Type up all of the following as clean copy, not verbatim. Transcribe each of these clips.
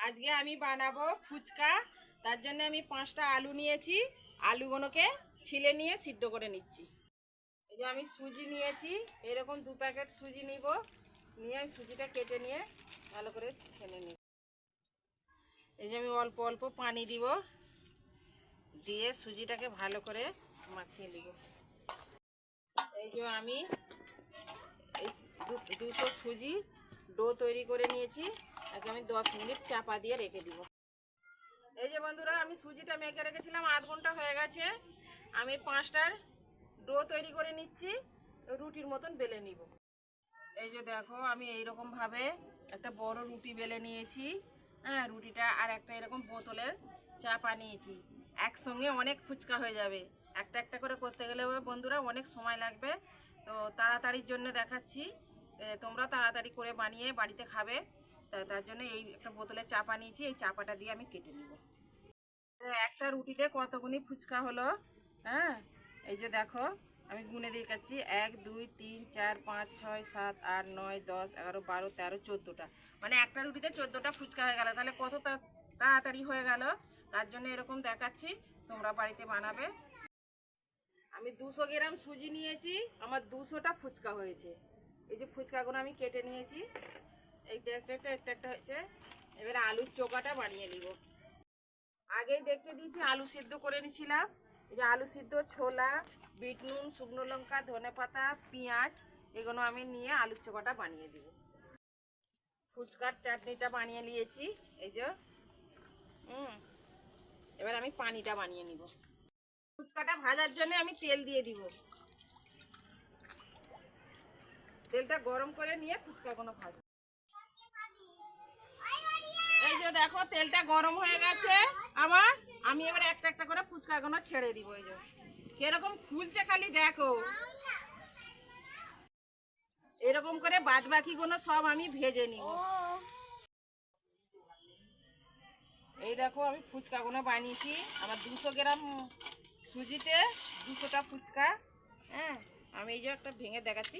আজকে আমি বানাবো ফুচকা। তার জন্য আমি 5টা আলু নিয়েছি। আলুগুলোকে ছিলে নিয়ে সিদ্ধ করে নিচ্ছি। এই যে আমি সুজি নিয়েছি, এরকম 2 প্যাকেট সুজি নিব। নিয়ে আমি সুজিটা কেটে নিয়ে ভালো করে ছেনে নিই। এই যে আমি অল্প অল্প পানি দিব, দিয়ে সুজিটাকে ভালো করে মাখিয়ে নিব। এই যে আমি এই 200 সুজি ডো তৈরি করে নিয়েছি। একে আমি 10 মিনিট চাপা দিয়ে রেখে দিব। এই যে বন্ধুরা, আমি সুজিটা মেখে রেখেছিলাম, আধ ঘন্টা হয়ে গেছে। আমি 5টার ডো তৈরি করে নিচ্ছি, রুটির মতন বেলে নিব। এই যে দেখো, আমি এইরকম ভাবে একটা বড় রুটি বেলে নিয়েছি। হ্যাঁ, রুটিটা আর একটা এরকম বোতলের চাপা নিয়েছি। একসঙ্গে অনেক ফুচকা হয়ে যাবে। একটা একটা করে করতে গেলে বন্ধুরা অনেক সময় লাগবে। তো তাড়াতাড়ির জন্য দেখাচ্ছি, তোমরা তাড়াতাড়ি করে বানিয়ে বাড়িতে খাবে। তার জন্য এই একটা বোতলের চাপা নিয়েছি, এই চাপাটা দিয়ে আমি কেটে নিব। একটা রুটিতে কতগুনি ফুচকা হলো। হ্যাঁ, এই যে দেখো, আমি গুনে দেখাচ্ছি, 1 2 3 4 5 6 7 8 9 10 11 12 13 14টা। মানে একটা রুটিতে 14টা ফুচকা হয়ে গেল। তাহলে কত তাড়াতাড়ি হয়ে গেল। তার জন্য এরকম দেখাচ্ছি, তোমরা বাড়িতে বানাবে। আমি 200 গ্রাম সুজি নিয়েছি, আমার 200টা ফুচকা হয়েছে। এই যে ফুচকাগুলো আমি কেটে নিয়েছি, একটা একটা একটা একটা একটা হয়েছে। এবারে আলুর চোখাটা বানিয়ে নিব। আগেই দেখতে দিয়েছি, আলু সিদ্ধ করে নিয়েছিলাম। এই যে আলু সিদ্ধ, ছোলা, বিট নুন, শুকনো লঙ্কা, ধনে পাতা, পেঁয়াজ, এগুলো আমি নিয়ে আলুর চোখাটা বানিয়ে দিব। ফুচকার চাটনিটা বানিয়ে নিয়েছি। এই যে এবার আমি পানিটা বানিয়ে নিব। ফুচকাটা ভাজার জন্য আমি তেল দিয়ে দিব। তেলটা গরম করে নিয়ে ফুচকাগুলো ভাজবো। এই যে দেখো, তেলটা গরম হয়ে গেছে আমার। আমি এবার একটা একটা করে ফুচকাগুলো ছেড়ে দিব। এই যে কিরকম ফুলছে, খালি দেখো। এরকম করে বাদ বাকিগুলো সব আমি ভেজে নিব। এই দেখো, আমি ফুচকাগুলো বানিয়েছি। আমার 200 গ্রাম সুজিতে 200টা ফুচকা। হ্যাঁ, আমি এই যে একটা ভেঙে দেখাচ্ছি,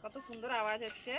কত সুন্দর আওয়াজ হচ্ছে।